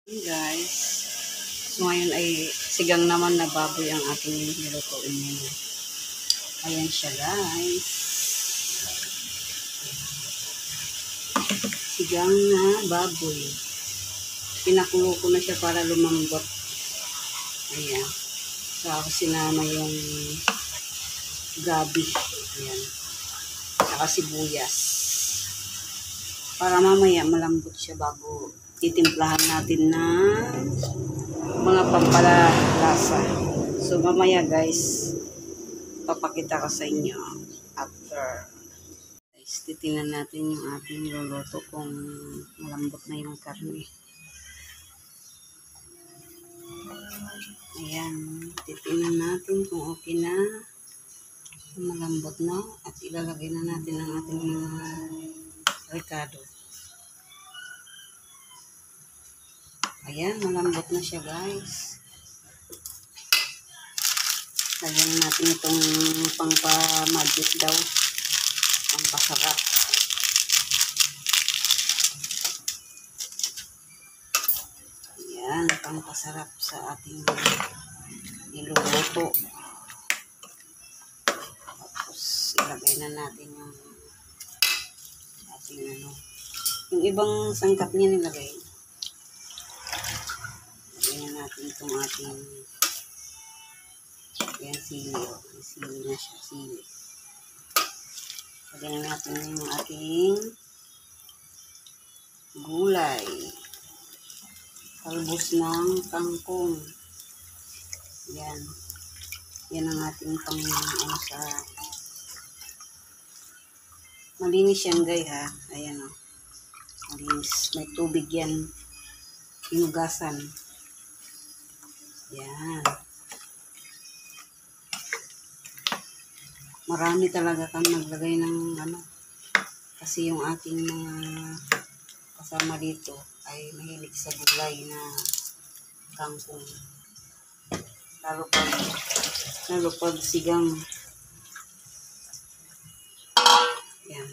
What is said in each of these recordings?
Hey guys, so ngayon ay sigang naman na baboy ang ating nilutuin ngayon. Ayan siya guys. Sigang na baboy. Pinakulo ko na siya para lumambot. Ayan. Saka sinama yung gabi. Ayan. Saka sibuyas. Para mamaya malambot siya bago titimplahan natin ng mga pampalasa. So mamaya guys, papakita ko sa inyo after. Guys, titingnan natin yung ating luluto kung malambot na yung karne. Ayan, titingnan natin kung okay na, malambot na, at ilalagay na natin ang ating mga rekado. Ayan, malambot na siya guys. Lagyan natin itong pangpa-magic daw, pampasarap. Ayan, pampasarap sa ating niluluto. Tapos ilagay na natin yung ating yung ibang sangkap niya nilagay. Lagyan natin itong ating yan, sili. Sili na siya, sili. Lagyan natin yung ating gulay. Talbos ng kangkong. Yan. Yan ang ating pang sa malinis yan guys ha. Ayan o. Malinis. May tubig yan. Inugasan. Yan. Marami talaga kang naglagay ng kasi yung aking mga kasama dito ay mahilig sa gulay na kangkong. Lalo pag sigang. Yan.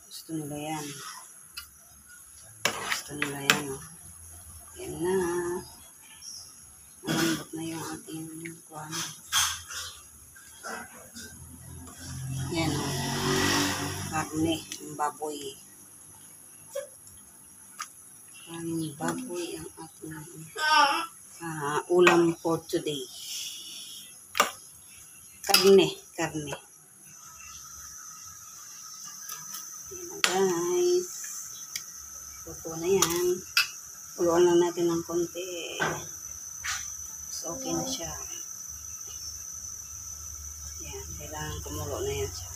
Gusto nila yan. Gusto nila yan o. Yan na. Malambot na yung ating kuwan. Yan o. Karne. Yung baboy. Karne baboy ang ating ulam for today. Karne. Yan na guys. Luto na yan. Puluan lang natin ng konti. So okay na siya. Yan. Kailangan kumulo na yan siya.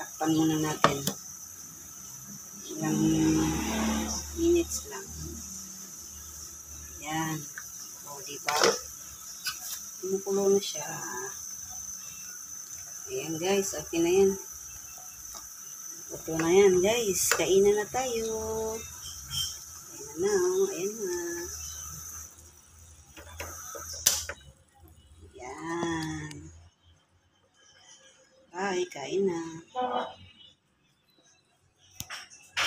Takpan muna natin. Ilang minutes lang. Yan. O, diba? Kumukulo na siya. Ayan guys, okay na yan. Ito na yan guys. Kainan na tayo. Ayan na. Ayan na.